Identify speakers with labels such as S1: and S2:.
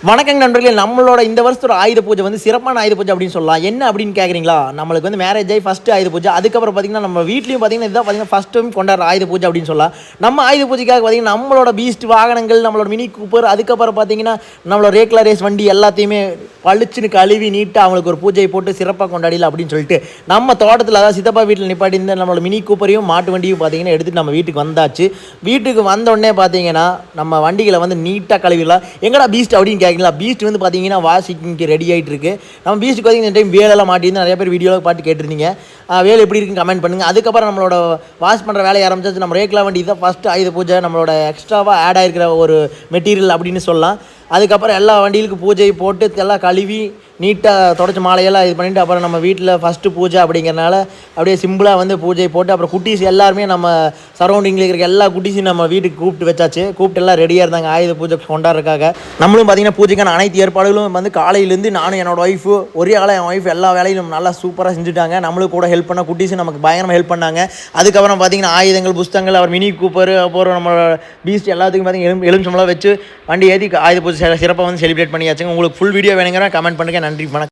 S1: வணக்கங்க நண்பர்களே, நம்மளோட இந்த வருஷத்தோட ஆயுத பூஜை வந்து சிறப்பான ஆயுத பூஜை அப்படின்னு சொல்லலாம். என்ன அப்படின்னு கேட்குறீங்களா? நம்மளுக்கு வந்து மேரேஜ் ஆகி ஃபர்ஸ்ட் ஆயுத பூஜை. அதுக்கப்புறம் பார்த்தீங்கன்னா, நம்ம வீட்லயும் பார்த்தீங்கன்னா, இதுதான் பார்த்தீங்கன்னா ஃபர்ஸ்ட் டைம் கொண்டாடுற ஆயுத பூஜை அப்படின்னு சொல்லலாம். நம்ம ஆயுத பூஜைக்காக பார்த்தீங்கன்னா, நம்மளோட பீஸ்ட் வாகனங்கள், நம்மளோட மினி கூப்பர், அதுக்கப்புறம் பார்த்தீங்கன்னா, நம்மளோட ரேக்லா ரேஸ் வண்டி எல்லாத்தையுமே பளிச்சுன்னு கழுவி நீட்டாக அவங்களுக்கு ஒரு பூஜை போட்டு சிறப்பாக கொண்டாடிடலாம் அப்படின்னு சொல்லிட்டு, நம்ம தோட்டத்தில் அதாவது சித்தப்பா வீட்டில் நிப்பாட்டி இருந்த நம்மளோட மினி கூப்பரையும் மாட்டு வண்டியும் பார்த்தீங்கன்னா எடுத்துகிட்டு நம்ம வீட்டுக்கு வந்தாச்சு. வீட்டுக்கு வந்தோடனே பார்த்தீங்கன்னா, நம்ம வண்டிகளை வந்து நீட்டாக கழுவிடலாம். எங்கடா பீஸ்ட் அப்படின்னு கேட்குறீங்களா? பீஸ்ட் வந்து பார்த்தீங்கன்னா வாஷிங்க்கு ரெடி ஆகிட்டு இருக்கு. நம்ம பீஸ்ட்டுக்கு பார்த்தீங்கன்னா இந்த டைம் வேலெல்லாம் மாட்டிருந்து நிறைய பேர் வீடியோவில் பாட்டு கேட்டிருந்தீங்க. வேலை எப்படி இருக்குன்னு கமெண்ட் பண்ணுங்கள். அதுக்கப்புறம் நம்மளோட வாஷ் பண்ணுற வேலையை ஆரம்பிச்சாச்சு. நம்ம ரேக்லா வண்டி தான் ஃபஸ்ட்டு ஆயுத பூஜை, நம்மளோட எக்ஸ்ட்ராவாக ஆட் ஆகிருக்கிற ஒரு மெட்டீரியல் அப்படின்னு சொல்லலாம். அதுக்கப்புறம் எல்லா வண்டிகளுக்கு பூஜை போட்டு எல்லாம் கழுவி நீட்டாக தொடச்சி மாலையெல்லாம் இது பண்ணிவிட்டு அப்புறம் நம்ம வீட்டில் ஃபஸ்ட்டு பூஜை அப்படிங்கிறனால அப்படியே சிம்பிளாக வந்து பூஜை போட்டு அப்புறம் குட்டீஸ் எல்லாருமே நம்ம சரௌண்டிங்கில் இருக்கிற எல்லா குட்டீஸையும் நம்ம வீட்டுக்கு கூப்பிட்டு வச்சாச்சு. கூப்பிட்டு எல்லாம் ரெடியாக இருந்தாங்க ஆயுத பூஜை கொண்டாடுறதுக்காக. நம்மளும் பார்த்திங்கன்னா பூஜைக்கான அனைத்து ஏற்பாடுகளும் வந்து காலையிலேருந்து நானும் என்னோடய ஒய்ஃபு ஒரே ஆளாக என் ஒய்ஃப் எல்லா வேலையும் நல்லா சூப்பராக செஞ்சுட்டாங்க. நம்மளும் கூட ஹெல்ப் பண்ண குட்டீஸும் நமக்கு பயங்கரமாக ஹெல்ப் பண்ணாங்க. அதுக்கப்புறம் பார்த்திங்கன்னா ஆயுதங்கள் புஸ்தகங்கள் அவர் மினி கூப்பர் அப்புறம் நம்ம பீஸ்ட் எல்லாத்துக்கும் பார்த்திங்கன்னா எலுமிச்சம்பழம் வச்சு வண்டி ஏற்றி ஆயுத பூஜை சிறப்பாக வந்து செலிப்ரேட் பண்ணியாச்சுங்க. உங்களுக்கு ஃபுல் வீடியோ வேணுங்கிற கமெண்ட் பண்ணுங்கள். நன்றி, வணக்கம்.